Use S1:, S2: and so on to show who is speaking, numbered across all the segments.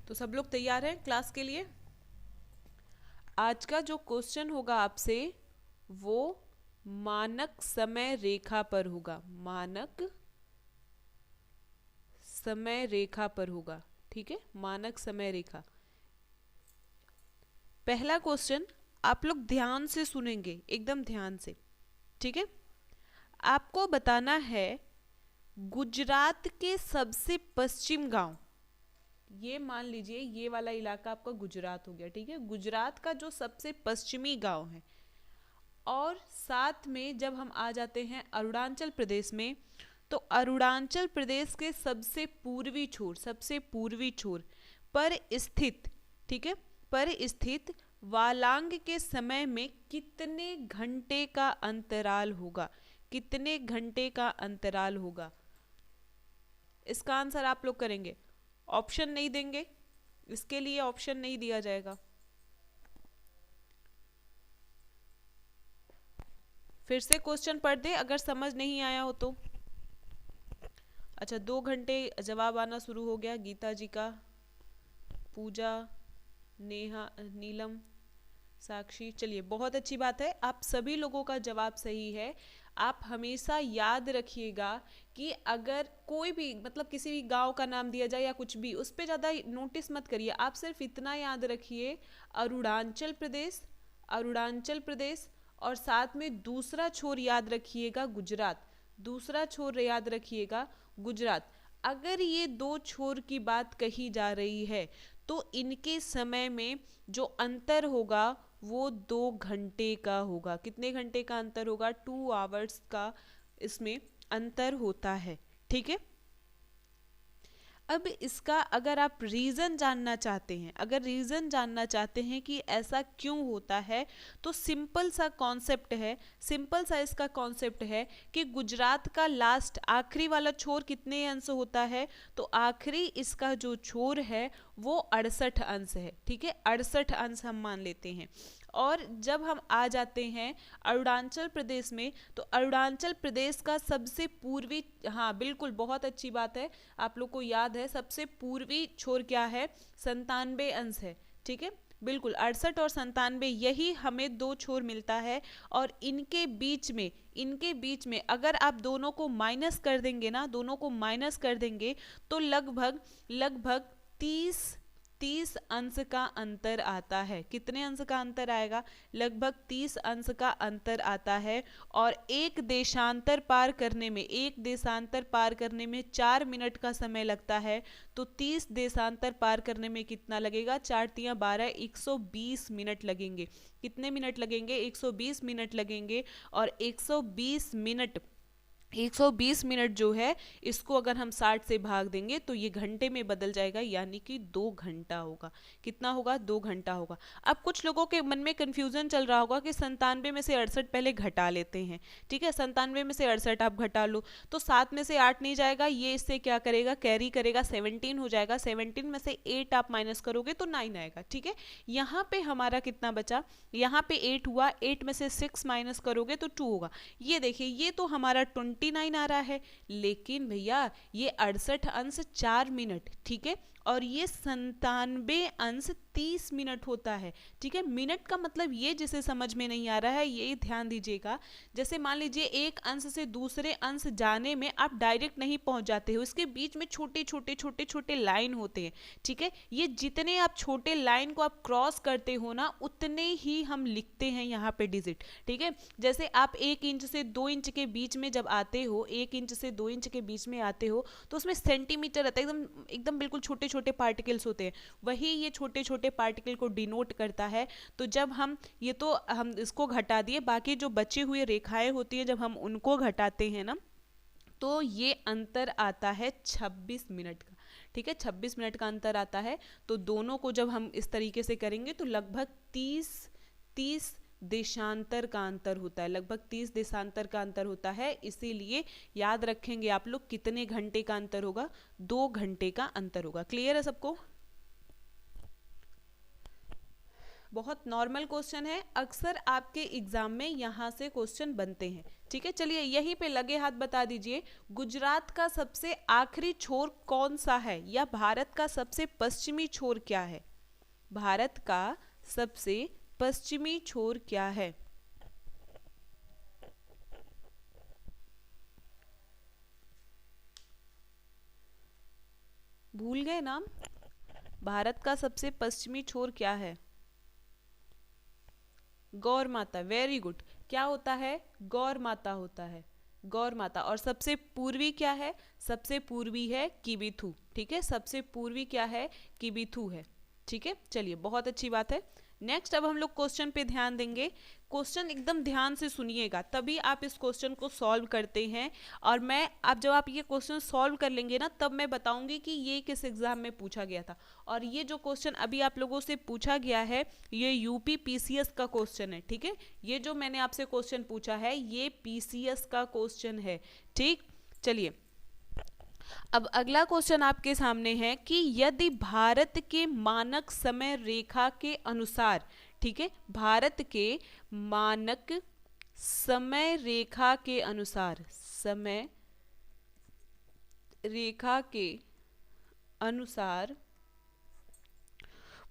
S1: तो सब लोग तैयार हैं क्लास के लिए। आज का जो क्वेश्चन होगा आपसे वो मानक समय रेखा पर होगा, मानक समय रेखा पर होगा। ठीक है, मानक समय रेखा। पहला क्वेश्चन आप लोग ध्यान से सुनेंगे, एकदम ध्यान से। ठीक है, आपको बताना है गुजरात के सबसे पश्चिम गांव, ये मान लीजिए ये वाला इलाका आपका गुजरात हो गया। ठीक है, गुजरात का जो सबसे पश्चिमी गांव है, और साथ में जब हम आ जाते हैं अरुणाचल प्रदेश में, तो अरुणाचल प्रदेश के सबसे पूर्वी छोर, सबसे पूर्वी छोर पर स्थित, ठीक है, पर स्थित वालांग के समय में कितने घंटे का अंतराल होगा, कितने घंटे का अंतराल होगा। इसका आंसर आप लोग करेंगे, ऑप्शन नहीं देंगे, इसके लिए ऑप्शन नहीं दिया जाएगा। फिर से क्वेश्चन पढ़ दे अगर समझ नहीं आया हो तो। अच्छा, 2 घंटे जवाब आना शुरू हो गया। गीता जी का, पूजा, नेहा, नीलम, साक्षी, चलिए बहुत अच्छी बात है, आप सभी लोगों का जवाब सही है। आप हमेशा याद रखिएगा कि अगर कोई भी मतलब किसी भी गांव का नाम दिया जाए या कुछ भी, उस पर ज़्यादा नोटिस मत करिए, आप सिर्फ इतना याद रखिए अरुणाचल प्रदेश, अरुणाचल प्रदेश, और साथ में दूसरा छोर याद रखिएगा गुजरात, दूसरा छोर याद रखिएगा गुजरात। अगर ये दो छोर की बात कही जा रही है तो इनके समय में जो अंतर होगा वो 2 घंटे का होगा। कितने घंटे का अंतर होगा? 2 आवर्स का इसमें अंतर होता है। ठीक है, अब इसका अगर आप रीज़न जानना चाहते हैं, अगर रीज़न जानना चाहते हैं कि ऐसा क्यों होता है, तो सिंपल सा कॉन्सेप्ट है, सिंपल सा इसका कॉन्सेप्ट है कि गुजरात का लास्ट आखिरी वाला छोर कितने अंश होता है, तो आखिरी इसका जो छोर है वो 68 अंश है। ठीक है, 68 अंश हम मान लेते हैं। और जब हम आ जाते हैं अरुणाचल प्रदेश में, तो अरुणाचल प्रदेश का सबसे पूर्वी, हाँ बिल्कुल बहुत अच्छी बात है, आप लोग को याद है सबसे पूर्वी छोर क्या है? 97 अंश है। ठीक है, बिल्कुल 68 और 97, यही हमें दो छोर मिलता है। और इनके बीच में, इनके बीच में अगर आप दोनों को माइनस कर देंगे ना, दोनों को माइनस कर देंगे तो लगभग लगभग 30 अंश का अंतर आता है। कितने अंश का अंतर आएगा? लगभग 30 अंश का अंतर आता है। और एक देशांतर पार करने में, एक देशांतर पार करने में 4 मिनट का समय लगता है, तो 30 देशांतर पार करने में कितना लगेगा? 4 तिया 12, 120 मिनट लगेंगे। कितने मिनट लगेंगे? 120 मिनट लगेंगे। और 120 मिनट जो है, इसको अगर हम 60 से भाग देंगे तो ये घंटे में बदल जाएगा, यानी कि 2 घंटा होगा। कितना होगा? 2 घंटा होगा। अब कुछ लोगों के मन में कंफ्यूजन चल रहा होगा कि 97 में से 68 पहले घटा लेते हैं। ठीक है, 97 में से 68 आप घटा लो तो 7 में से 8 नहीं जाएगा, ये इससे क्या करेगा? कैरी करेगा, 17 हो जाएगा। 17 में से 8 आप माइनस करोगे तो 9 आएगा। ठीक है, यहाँ पे हमारा कितना बचा? यहाँ पे 8 हुआ, 8 में से 6 माइनस करोगे तो 2 होगा। ये देखिए, ये तो हमारा 29 आ रहा है, लेकिन भैया ये 68 अंश 4 मिनट, ठीक है, और ये 97 अंश 30 मिनट होता है। ठीक है, मिनट का मतलब ये जिसे समझ में नहीं आ रहा है ये ध्यान दीजिएगा। जैसे मान लीजिए एक अंश से दूसरे अंश जाने में आप डायरेक्ट नहीं पहुंच जाते हो, इसके बीच में छोटे छोटे छोटे छोटे लाइन होते हैं। ठीक है, ये जितने आप छोटे लाइन को आप क्रॉस करते हो ना, उतने ही हम लिखते हैं यहाँ पे डिजिट। ठीक है, जैसे आप 1 इंच से 2 इंच के बीच में जब आते हो, 1 इंच से 2 इंच के बीच में आते हो, तो उसमें सेंटीमीटर रहता है, एकदम एकदम बिल्कुल छोटे छोटे पार्टिकल्स होते हैं, वही ये छोटे छोटे पार्टिकल को डिनोट करता है। तो जब हम ये, तो हम इसको घटा दिए, बाकी जो बचे हुए रेखाएं होती हैं जब हम उनको घटाते हैं ना, तो ये अंतर आता है 26 मिनट का। ठीक है, 26 मिनट का अंतर आता है। तो दोनों को जब हम इस तरीके से करेंगे तो लगभग 30 देशांतर का अंतर होता है, लगभग 30 देशांतर का अंतर होता है। इसीलिए याद रखेंगे आप लोग कितने घंटे का अंतर होगा? 2 घंटे का अंतर होगा। क्लियर है सबको? बहुत नॉर्मल क्वेश्चन है, अक्सर आपके एग्जाम में यहाँ से क्वेश्चन बनते हैं। ठीक है, चलिए यहीं पे लगे हाथ बता दीजिए, गुजरात का सबसे आखिरी छोर कौन सा है, या भारत का सबसे पश्चिमी छोर क्या है? भारत का सबसे पश्चिमी छोर क्या है? भूल गए नाम? भारत का सबसे पश्चिमी छोर क्या है? गौर माता, वेरी गुड। क्या होता है? गौर माता होता है, गौर माता। और सबसे पूर्वी क्या है? सबसे पूर्वी है किबिथु। ठीक है, सबसे पूर्वी क्या है? किबिथु है। ठीक है, चलिए बहुत अच्छी बात है। नेक्स्ट अब हम लोग क्वेश्चन पे ध्यान देंगे। क्वेश्चन एकदम ध्यान से सुनिएगा, तभी आप इस क्वेश्चन को सॉल्व करते हैं। और मैं अब जब आप ये क्वेश्चन सॉल्व कर लेंगे ना, तब मैं बताऊंगी कि ये किस एग्जाम में पूछा गया था। और ये जो क्वेश्चन अभी आप लोगों से पूछा गया है, ये यूपी पीसीएस का क्वेश्चन है। ठीक है, ये जो मैंने आपसे क्वेश्चन पूछा है, ये पीसीएस का क्वेश्चन है। ठीक, चलिए अब अगला क्वेश्चन आपके सामने है कि यदि भारत के मानक समय रेखा के अनुसार, ठीक है, भारत के मानक समय रेखा के अनुसार, समय रेखा के अनुसार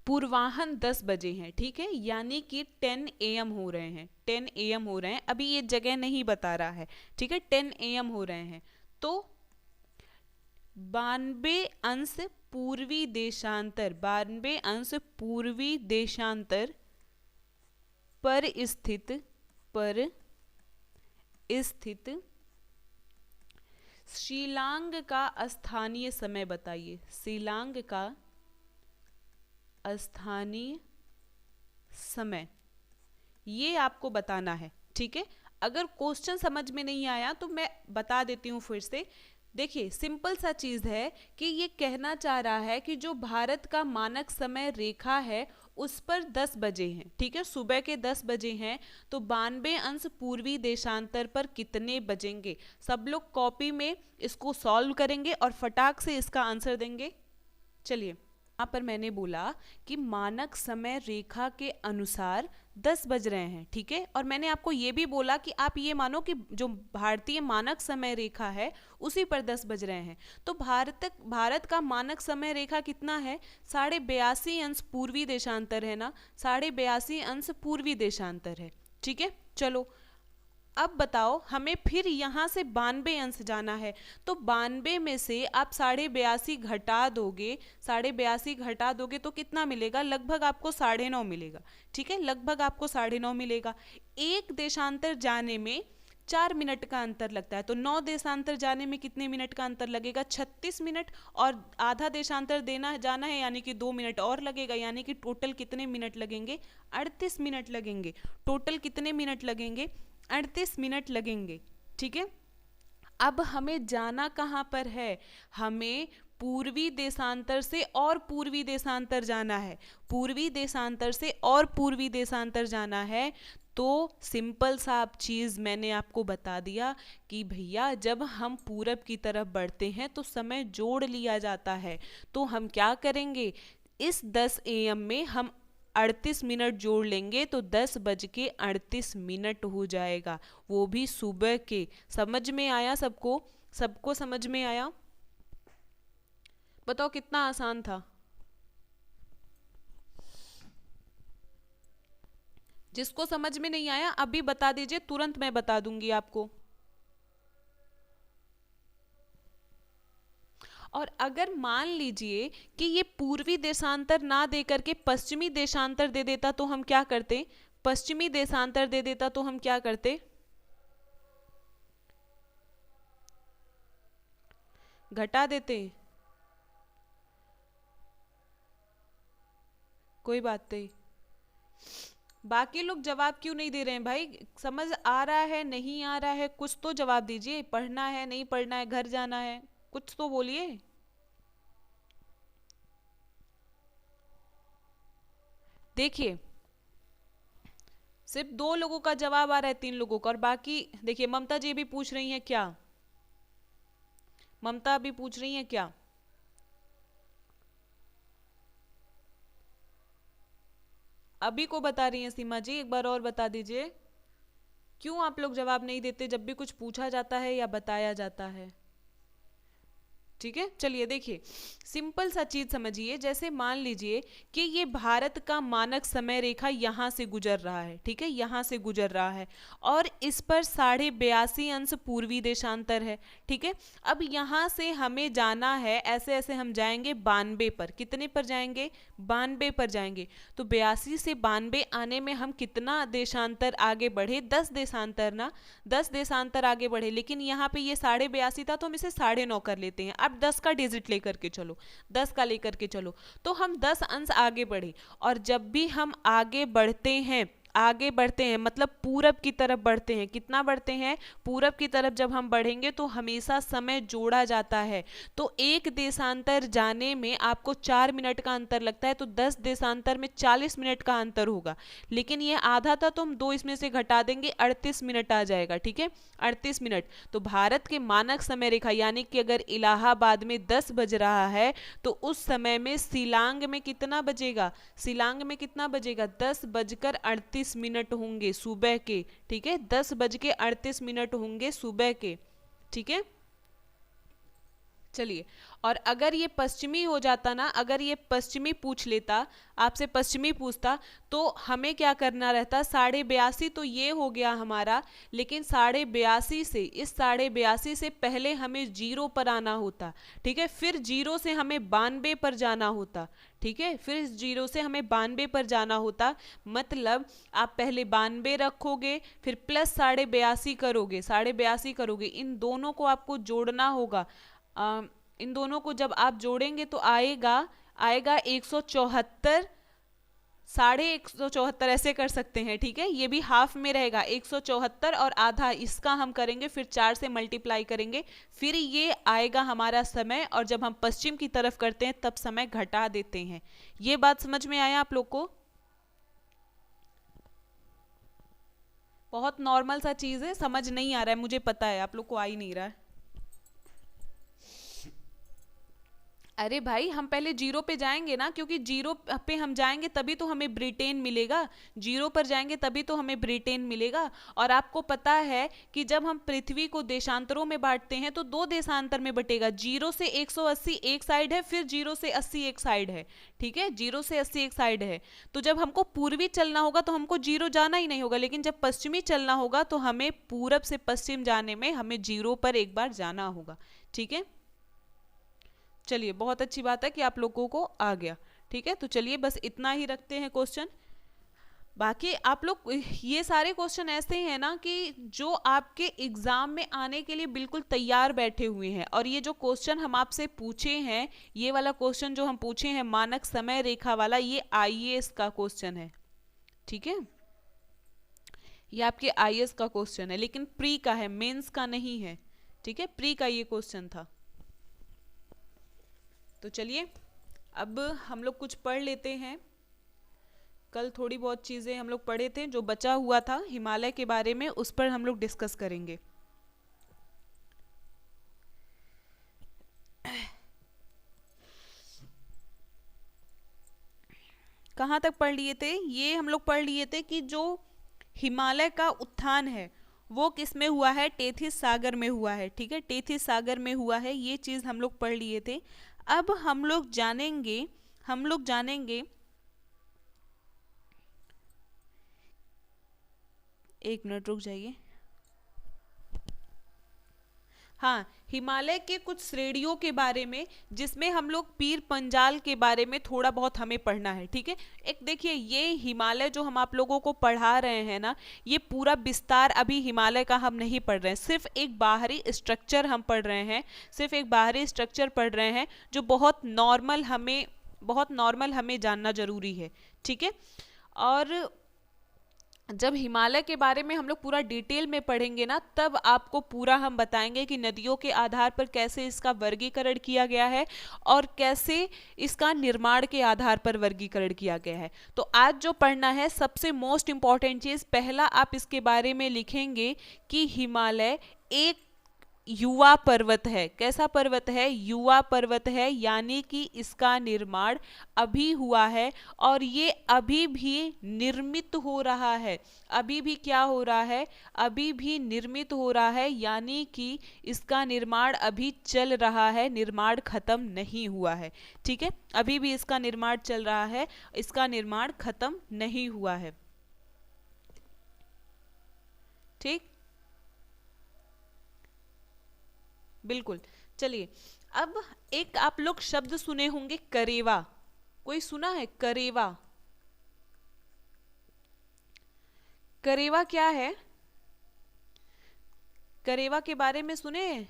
S1: पूर्वाहन 10 बजे हैं, ठीक है, यानी कि 10 AM हो रहे हैं, 10 AM हो रहे हैं। अभी ये जगह नहीं बता रहा है, ठीक है, 10 AM हो रहे हैं। तो 92 अंश पूर्वी देशांतर, 92 अंश पूर्वी देशांतर पर स्थित शिलांग का स्थानीय समय बताइए। शिलांग का स्थानीय समय, ये आपको बताना है। ठीक है, अगर क्वेश्चन समझ में नहीं आया तो मैं बता देती हूँ फिर से। देखिए सिंपल सा चीज है कि ये कहना चाह रहा है कि जो भारत का मानक समय रेखा है उस पर 10 बजे हैं, ठीक है, सुबह के 10 बजे हैं, तो 92 अंश पूर्वी देशांतर पर कितने बजेंगे? सब लोग कॉपी में इसको सॉल्व करेंगे और फटाक से इसका आंसर देंगे। चलिए, यहाँ पर मैंने बोला कि मानक समय रेखा के अनुसार 10 बज रहे हैं, ठीक है, और मैंने आपको ये भी बोला कि आप ये मानो कि जो भारतीय मानक समय रेखा है उसी पर 10 बज रहे हैं। तो भारत का मानक समय रेखा कितना है? 82.5 अंश पूर्वी देशांतर है ना, 82.5 अंश पूर्वी देशांतर है। ठीक है, चलो अब बताओ, हमें फिर यहाँ से 92 अंश जाना है, तो 92 में से आप 82.5 घटा दोगे, 82.5 घटा दोगे तो कितना मिलेगा? लगभग आपको 9.5 मिलेगा। ठीक है, लगभग आपको 9.5 मिलेगा। एक देशांतर जाने में 4 मिनट का अंतर लगता है, तो 9 देशांतर जाने में कितने मिनट का अंतर लगेगा? 36 मिनट। और आधा देशांतर देना जाना है यानी कि 2 मिनट और लगेगा, यानी कि टोटल कितने मिनट लगेंगे? 38 मिनट लगेंगे। टोटल कितने मिनट लगेंगे? 38 मिनट लगेंगे। ठीक है, अब हमें जाना कहाँ पर है? हमें पूर्वी देशांतर से और पूर्वी देशांतर जाना है, पूर्वी देशांतर से और पूर्वी देशांतर जाना है। तो सिंपल सा आप चीज़ मैंने आपको बता दिया कि भैया जब हम पूरब की तरफ बढ़ते हैं तो समय जोड़ लिया जाता है। तो हम क्या करेंगे? इस 10 AM में हम 38 मिनट जोड़ लेंगे तो 10:38 हो जाएगा, वो भी सुबह के। समझ में आया सबको? सबको समझ में आया? बताओ कितना आसान था। जिसको समझ में नहीं आया अभी बता दीजिए, तुरंत मैं बता दूंगी आपको। और अगर मान लीजिए कि ये पूर्वी देशांतर ना दे करके पश्चिमी देशांतर दे देता तो हम क्या करते? पश्चिमी देशांतर दे देता तो हम क्या करते? घटा देते। कोई बात नहीं। बाकी लोग जवाब क्यों नहीं दे रहे हैं भाई? समझ आ रहा है नहीं आ रहा है? कुछ तो जवाब दीजिए। पढ़ना है नहीं पढ़ना है, घर जाना है, कुछ तो बोलिए। देखिए सिर्फ 2 लोगों का जवाब आ रहा है, 3 लोगों का, और बाकी देखिए ममता जी भी पूछ रही हैं क्या? ममता अभी पूछ रही हैं क्या? अभी को बता रही हैं सीमा जी, एक बार और बता दीजिए। क्यों आप लोग जवाब नहीं देते जब भी कुछ पूछा जाता है या बताया जाता है? ठीक है, चलिए देखिए, सिंपल सा चीज समझिए। जैसे मान लीजिए कि ये भारत का मानक समय रेखा यहाँ से गुजर रहा है, ठीक है, यहाँ से गुजर रहा है, और इस पर 82.5 अंश पूर्वी देशांतर है, ठीक है। अब यहाँ से हमें जाना है, ऐसे ऐसे हम जाएंगे 92 पर। कितने पर जाएंगे? 92 पर जाएंगे। तो 82 से 92 आने में हम कितना देशांतर आगे बढ़े? 10 देशांतर ना, 10 देशांतर आगे बढ़े। लेकिन यहाँ पे ये 82.5 था तो हम इसे 9.5 कर लेते हैं। अब 10 का डिजिट लेकर के चलो, 10 का लेकर के चलो, तो हम 10 अंश आगे बढ़े। और जब भी हम आगे बढ़ते हैं, आगे बढ़ते हैं मतलब पूरब की तरफ बढ़ते हैं, कितना बढ़ते हैं? पूरब की तरफ जब हम बढ़ेंगे तो हमेशा समय जोड़ा जाता है। तो एक देशांतर जाने में आपको 4 मिनट का अंतर लगता है, तो 10 देशांतर में 40 मिनट का अंतर होगा। लेकिन ये आधा था तो हम 2 इसमें से घटा देंगे, 38 मिनट आ जाएगा, ठीक है, 38 मिनट। तो भारत के मानक समय रेखा यानी कि अगर इलाहाबाद में 10 बज रहा है तो उस समय में शिलांग में कितना बजेगा? शिलांग में कितना बजेगा? 10:38 होंगे सुबह के, ठीक है, 10:38 होंगे सुबह के, ठीक है। चलिए, और अगर ये पश्चिमी हो जाता ना, अगर ये पश्चिमी पूछ लेता, आपसे पश्चिमी पूछता, तो हमें क्या करना रहता? 82.5 तो ये हो गया हमारा, लेकिन 82.5 से, इस 82.5 से पहले हमें 0 पर आना होता, ठीक है, फिर 0 से हमें 92 पर जाना होता, ठीक है, फिर 0 से हमें 92 पर जाना होता। मतलब आप पहले 92 रखोगे, फिर प्लस 82.5 करोगे, 82.5 करोगे, इन दोनों को आपको जोड़ना होगा। इन दोनों को जब आप जोड़ेंगे तो आएगा 174, 174 ऐसे कर सकते हैं, ठीक है, ये भी हाफ में रहेगा 174 और आधा इसका हम करेंगे, फिर 4 से मल्टीप्लाई करेंगे, फिर ये आएगा हमारा समय। और जब हम पश्चिम की तरफ करते हैं तब समय घटा देते हैं। ये बात समझ में आया आप लोग को? बहुत नॉर्मल सा चीज है, समझ नहीं आ रहा है, मुझे पता है आप लोग को आ ही नहीं रहा है। अरे भाई, हम पहले 0 पे जाएंगे ना, क्योंकि 0 पे हम जाएंगे तभी तो हमें ब्रिटेन मिलेगा, 0 पर जाएंगे तभी तो हमें ब्रिटेन मिलेगा। और आपको पता है कि जब हम पृथ्वी को देशांतरों में बांटते हैं तो 2 देशांतर में बटेगा, 0 से 180 एक साइड है, फिर 0 से 80 एक साइड है, ठीक है, 0 से 80 एक साइड है। तो जब हमको पूर्वी चलना होगा तो हमको 0 जाना ही नहीं होगा, लेकिन जब पश्चिमी चलना होगा तो हमें पूरब से पश्चिम जाने में हमें 0 पर एक बार जाना होगा, ठीक है। चलिए, बहुत अच्छी बात है कि आप लोगों को आ गया, ठीक है। तो चलिए बस इतना ही रखते हैं क्वेश्चन। बाकी आप लोग ये सारे क्वेश्चन ऐसे हैं ना कि जो आपके एग्जाम में आने के लिए बिल्कुल तैयार बैठे हुए हैं। और ये जो क्वेश्चन हम आपसे पूछे हैं, ये वाला क्वेश्चन जो हम पूछे हैं मानक समय रेखा वाला, ये आईएएस का क्वेश्चन है, ठीक है, ये आपके आईएएस का क्वेश्चन है, लेकिन प्री का है, मेंस का नहीं है, ठीक है, प्री का ये क्वेश्चन था। तो चलिए अब हम लोग कुछ पढ़ लेते हैं। कल थोड़ी बहुत चीज़ें हम लोग पढ़े थे, जो बचा हुआ था हिमालय के बारे में उस पर हम लोग डिस्कस करेंगे। कहाँ तक पढ़ लिए थे? ये हम लोग पढ़ लिए थे कि जो हिमालय का उत्थान है वो किस में हुआ है? टेथिस सागर में हुआ है, ठीक है, टेथिस सागर में हुआ है, ये चीज़ हम लोग पढ़ लिए थे। अब हम लोग जानेंगे, एक मिनट रुक जाइए। हाँ, हिमालय के कुछ श्रेणियों के बारे में, जिसमें हम लोग पीर पंजाल के बारे में थोड़ा बहुत हमें पढ़ना है, ठीक है। एक देखिए, ये हिमालय जो हम आप लोगों को पढ़ा रहे हैं ना, ये पूरा विस्तार अभी हिमालय का हम नहीं पढ़ रहे हैं, सिर्फ एक बाहरी स्ट्रक्चर हम पढ़ रहे हैं, सिर्फ एक बाहरी स्ट्रक्चर पढ़ रहे हैं जो बहुत नॉर्मल हमें जानना जरूरी है, ठीक है। और जब हिमालय के बारे में हम लोग पूरा डिटेल में पढ़ेंगे ना, तब आपको पूरा हम बताएंगे कि नदियों के आधार पर कैसे इसका वर्गीकरण किया गया है और कैसे इसका निर्माण के आधार पर वर्गीकरण किया गया है। तो आज जो पढ़ना है, सबसे मोस्ट इंपॉर्टेंट चीज़, पहला आप इसके बारे में लिखेंगे कि हिमालय एक युवा पर्वत है। कैसा पर्वत है? युवा पर्वत है, यानी कि इसका निर्माण अभी हुआ है और ये अभी भी निर्मित हो रहा है। अभी भी क्या हो रहा है? अभी भी निर्मित हो रहा है, यानी कि इसका निर्माण अभी चल रहा है, निर्माण खत्म नहीं हुआ है। ठीक है, अभी भी इसका निर्माण चल रहा है, इसका निर्माण खत्म नहीं हुआ है। ठीक, बिल्कुल। चलिए, अब एक आप लोग शब्द सुने होंगे करेवा। कोई सुना है करेवा? करेवा क्या है? करेवा के बारे में सुने?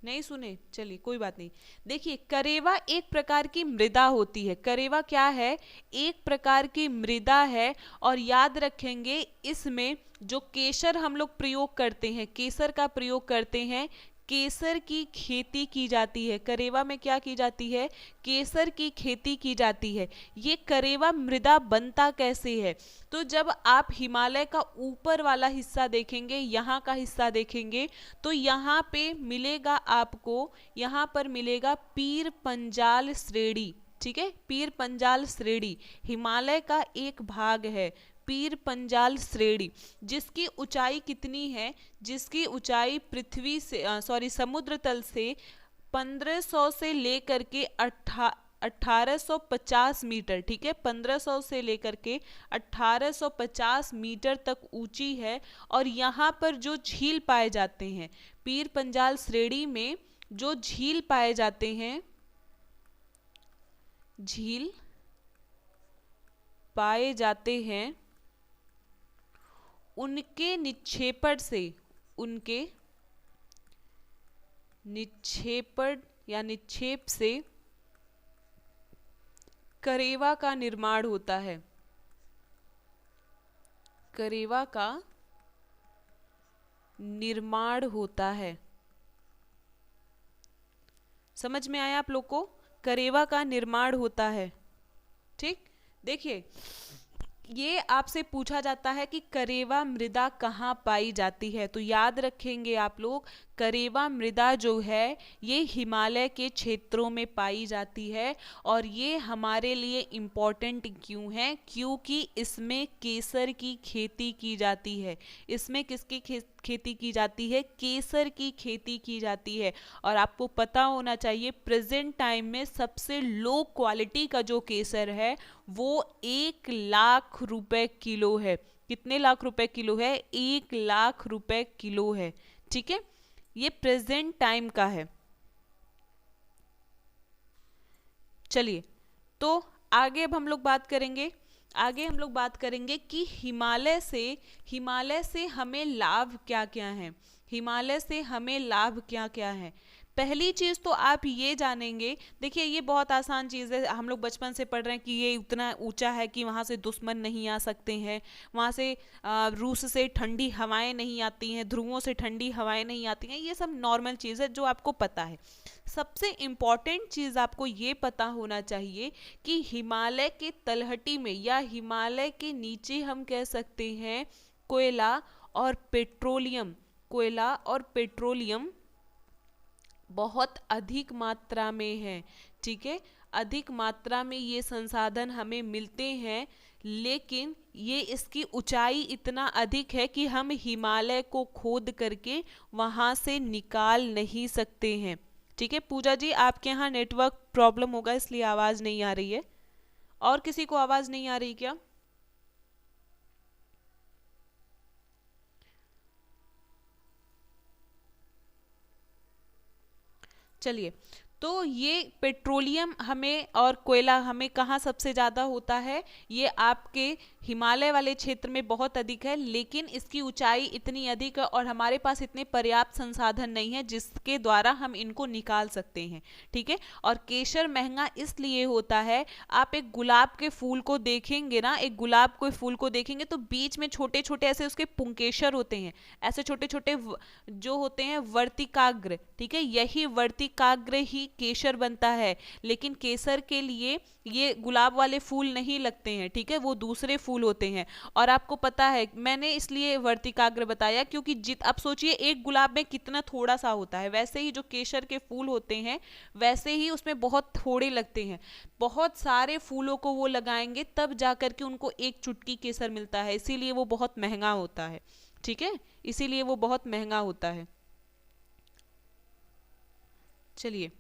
S1: नहीं सुने? चलिए कोई बात नहीं। देखिए, करेवा एक प्रकार की मृदा होती है। करेवा क्या है? एक प्रकार की मृदा है। और याद रखेंगे, इसमें जो केसर हम लोग प्रयोग करते हैं, केसर का प्रयोग करते हैं, केसर की खेती की जाती है। करेवा में क्या की जाती है? केसर की खेती की जाती है। ये करेवा मृदा बनता कैसे है? तो जब आप हिमालय का ऊपर वाला हिस्सा देखेंगे, यहाँ का हिस्सा देखेंगे, तो यहाँ पे मिलेगा आपको, यहाँ पर मिलेगा पीर पंजाल श्रेणी। ठीक है, पीर पंजाल श्रेणी हिमालय का एक भाग है। पीर पंजाल श्रेणी, जिसकी ऊंचाई कितनी है? जिसकी ऊंचाई पृथ्वी से समुद्र तल से 1500 से लेकर के 1850 मीटर। ठीक है, 1500 से लेकर के 1850 मीटर तक ऊंची है। और यहाँ पर जो झील पाए जाते हैं, पीर पंजाल श्रेणी में जो झील पाए जाते हैं, झील पाए जाते हैं, उनके निक्षेपण से, उनके निक्षेपण या निक्षेप से करेवा का निर्माण होता है। करेवा का निर्माण होता है। समझ में आया आप लोग को? करेवा का निर्माण होता है। ठीक, देखिए, ये आपसे पूछा जाता है कि करेवा मृदा कहाँ पाई जाती है, तो याद रखेंगे आप लोग, करेवा मृदा जो है ये हिमालय के क्षेत्रों में पाई जाती है। और ये हमारे लिए इम्पॉर्टेंट क्यों है? क्योंकि इसमें केसर की खेती की जाती है। इसमें किसकी खेती की जाती है? केसर की खेती की जाती है। और आपको पता होना चाहिए, प्रेजेंट टाइम में सबसे लो क्वालिटी का जो केसर है वो 1 लाख रुपए किलो है। कितने लाख रुपए किलो है? 1 लाख रुपए किलो है। ठीक है, ये प्रेजेंट टाइम का है। चलिए, तो आगे अब हम लोग बात करेंगे, आगे हम लोग बात करेंगे कि हिमालय से हमें लाभ क्या क्या है। हिमालय से हमें लाभ क्या क्या है? पहली चीज तो आप ये जानेंगे, देखिए ये बहुत आसान चीज़ है, हम लोग बचपन से पढ़ रहे हैं कि ये उतना ऊंचा है कि वहाँ से दुश्मन नहीं आ सकते हैं, वहाँ से रूस से ठंडी हवाएं नहीं आती हैं, ध्रुवों से ठंडी हवाएं नहीं आती हैं। ये सब नॉर्मल चीज़ है जो आपको पता है। सबसे इम्पॉर्टेंट चीज़ आपको ये पता होना चाहिए कि हिमालय के तलहटी में या हिमालय के नीचे हम कह सकते हैं कोयला और पेट्रोलियम, कोयला और पेट्रोलियम बहुत अधिक मात्रा में है। ठीक है, अधिक मात्रा में ये संसाधन हमें मिलते हैं, लेकिन ये इसकी ऊंचाई इतना अधिक है कि हम हिमालय को खोद करके वहाँ से निकाल नहीं सकते हैं। ठीक है, पूजा जी आपके यहाँ नेटवर्क प्रॉब्लम होगा इसलिए आवाज़ नहीं आ रही है। और किसी को आवाज़ नहीं आ रही क्या? चलिए, तो ये पेट्रोलियम हमें और कोयला हमें कहाँ सबसे ज़्यादा होता है? ये आपके हिमालय वाले क्षेत्र में बहुत अधिक है, लेकिन इसकी ऊंचाई इतनी अधिक है और हमारे पास इतने पर्याप्त संसाधन नहीं है जिसके द्वारा हम इनको निकाल सकते हैं। ठीक है, और केसर महंगा इसलिए होता है, आप एक गुलाब के फूल को देखेंगे ना, एक गुलाब के फूल को देखेंगे तो बीच में छोटे छोटे ऐसे उसके पुंकेसर होते हैं, ऐसे छोटे छोटे जो होते हैं वर्तिकाग्र। ठीक है, यही वर्तिकाग्र ही केसर बनता है, लेकिन केसर के लिए ये गुलाब वाले फूल नहीं लगते हैं, ठीक है, वो दूसरे फूल होते हैं। और आपको पता है मैंने इसलिए वर्तिकाग्र बताया क्योंकि आप सोचिए एक गुलाब में कितना थोड़ा सा होता है, वैसे ही जो केसर के फूल होते हैं वैसे ही उसमें बहुत थोड़े लगते हैं। बहुत सारे फूलों को वो लगाएंगे तब जाकर के उनको एक चुटकी केसर मिलता है, इसीलिए वो बहुत महंगा होता है, ठीक है, इसीलिए वो बहुत महंगा होता है। चलिए,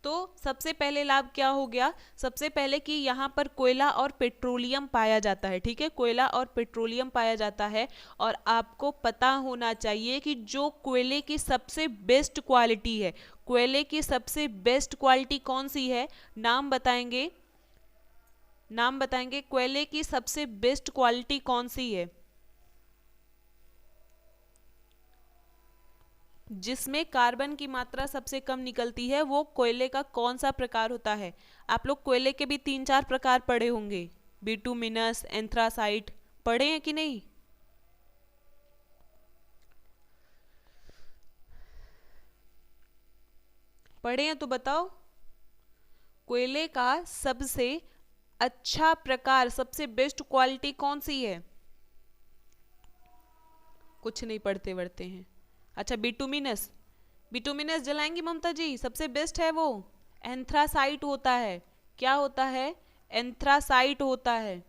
S1: तो सबसे पहले लाभ क्या हो गया, सबसे पहले कि यहाँ पर कोयला और पेट्रोलियम पाया जाता है, ठीक है, कोयला और पेट्रोलियम पाया जाता है। और आपको पता होना चाहिए कि जो कोयले की सबसे बेस्ट क्वालिटी है, कोयले की सबसे बेस्ट क्वालिटी कौन सी है, नाम बताएंगे, नाम बताएंगे, कोयले की सबसे बेस्ट क्वालिटी कौन सी है, जिसमें कार्बन की मात्रा सबसे कम निकलती है, वो कोयले का कौन सा प्रकार होता है। आप लोग कोयले के भी 3-4 प्रकार पढ़े होंगे, बिटुमिनस, एंथ्रासाइट, पढ़े हैं कि नहीं? पढ़े हैं तो बताओ, कोयले का सबसे अच्छा प्रकार, सबसे बेस्ट क्वालिटी कौन सी है? कुछ नहीं पढ़ते वढ़ते हैं। अच्छा, बिटुमिनस, बिटुमिनस जलाएंगी ममता जी, सबसे बेस्ट है वो। एंथ्रासाइट होता है, क्या होता है, एंथ्रासाइट होता है,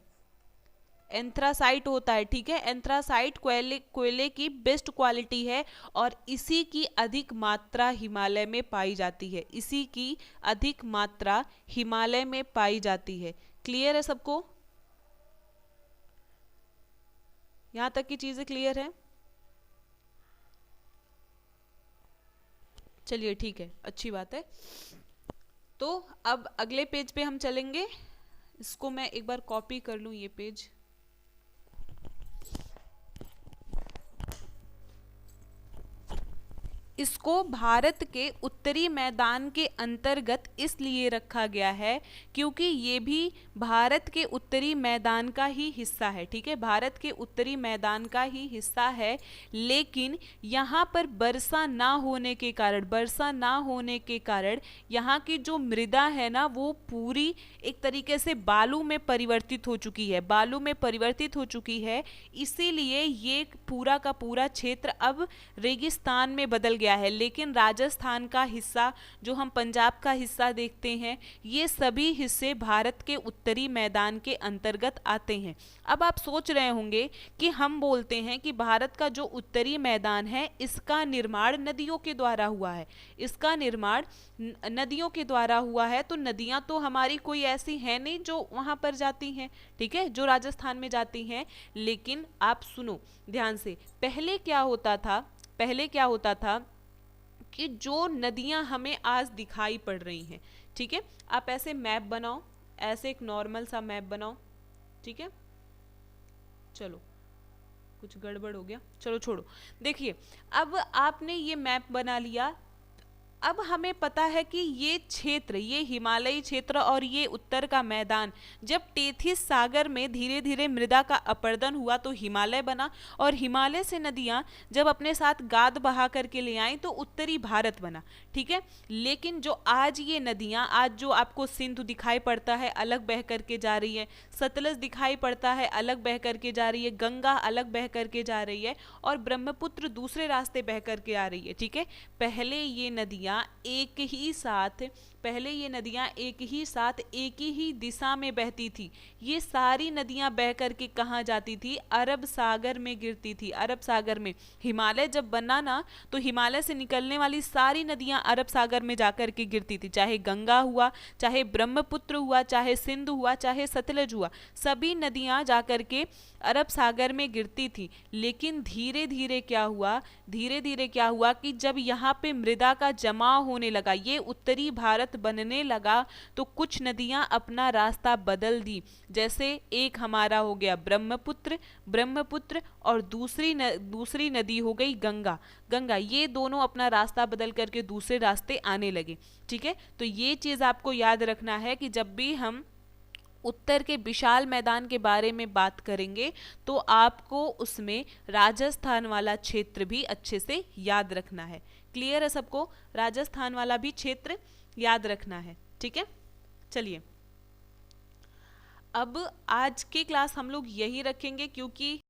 S1: एंथ्रासाइट होता है, ठीक है, एंथ्रासाइट कोयले की बेस्ट क्वालिटी है और इसी की अधिक मात्रा हिमालय में पाई जाती है, इसी की अधिक मात्रा हिमालय में पाई जाती है। क्लियर है सबको? यहां तक की चीजें क्लियर है? चलिए ठीक है, अच्छी बात है। तो अब अगले पेज पे हम चलेंगे, इसको मैं एक बार कॉपी कर लूं ये पेज। इसको भारत के उत्तरी मैदान के अंतर्गत इसलिए रखा गया है क्योंकि ये भी भारत के उत्तरी मैदान का ही हिस्सा है, ठीक है, भारत के उत्तरी मैदान का ही हिस्सा है। लेकिन यहाँ पर वर्षा ना होने के कारण, वर्षा ना होने के कारण यहाँ की जो मृदा है ना वो पूरी एक तरीके से बालू में परिवर्तित हो चुकी है, बालू में परिवर्तित हो चुकी है। इसीलिए ये पूरा का पूरा क्षेत्र अब रेगिस्तान में बदल गया है। लेकिन राजस्थान का हिस्सा, जो हम पंजाब का हिस्सा देखते हैं, ये सभी हिस्से भारत के उत्तरी मैदान के अंतर्गत आते हैं। अब आप सोच रहे होंगे कि हम बोलते हैं कि भारत का जो उत्तरी मैदान है इसका निर्माण नदियों के द्वारा हुआ है, इसका निर्माण नदियों के द्वारा हुआ है, तो नदियां तो हमारी कोई ऐसी है नहीं जो वहां पर जाती हैं, ठीक है, जो राजस्थान में जाती हैं। लेकिन आप सुनो ध्यान से, पहले क्या होता था, पहले क्या होता था कि जो नदियां हमें आज दिखाई पड़ रही हैं, ठीक है, आप ऐसे मैप बनाओ, ऐसे एक नॉर्मल सा मैप बनाओ, ठीक है, चलो कुछ गड़बड़ हो गया, चलो छोड़ो। देखिए अब आपने ये मैप बना लिया, अब हमें पता है कि ये क्षेत्र, ये हिमालयी क्षेत्र और ये उत्तर का मैदान, जब टेथिस सागर में धीरे धीरे मृदा का अपरदन हुआ तो हिमालय बना, और हिमालय से नदियां जब अपने साथ गाद बहा करके ले आई तो उत्तरी भारत बना, ठीक है। लेकिन जो आज ये नदियां, आज जो आपको सिंधु दिखाई पड़ता है अलग बह करके जा रही है, सतलज दिखाई पड़ता है अलग बह करके जा रही है, गंगा अलग बह करके जा रही है और ब्रह्मपुत्र दूसरे रास्ते बह करके आ रही है, ठीक है। पहले ये नदियां एक ही साथ, पहले ये नदियां एक ही साथ एक ही दिशा में बहती थी। ये सारी नदियां बह करके कहाँ जाती थी, अरब सागर में गिरती थी, अरब सागर में। हिमालय जब बना ना तो हिमालय से निकलने वाली सारी नदियां अरब सागर में जाकर के गिरती थी, चाहे गंगा हुआ, चाहे ब्रह्मपुत्र हुआ, चाहे सिंधु हुआ, चाहे सतलज हुआ, सभी नदियां जाकर के अरब सागर में गिरती थी। लेकिन धीरे धीरे क्या हुआ, धीरे धीरे क्या हुआ कि जब यहाँ पे मृदा का जमाव होने लगा, ये उत्तरी भारत बनने लगा, तो कुछ नदियां अपना रास्ता बदल दी। जैसे एक हमारा हो गया ब्रह्मपुत्र, ब्रह्मपुत्र और दूसरी नदी हो गई गंगा, गंगा, ये दोनों अपना रास्ता बदल करके दूसरे रास्ते आने लगे, ठीक है। तो ये चीज आपको याद रखना है कि जब भी हम उत्तर के विशाल मैदान के बारे में बात करेंगे तो आपको उसमें राजस्थान वाला क्षेत्र भी अच्छे से याद रखना है। क्लियर है सबको? राजस्थान वाला भी क्षेत्र याद रखना है, ठीक है। चलिए, अब आज की क्लास हम लोग यही रखेंगे, क्योंकि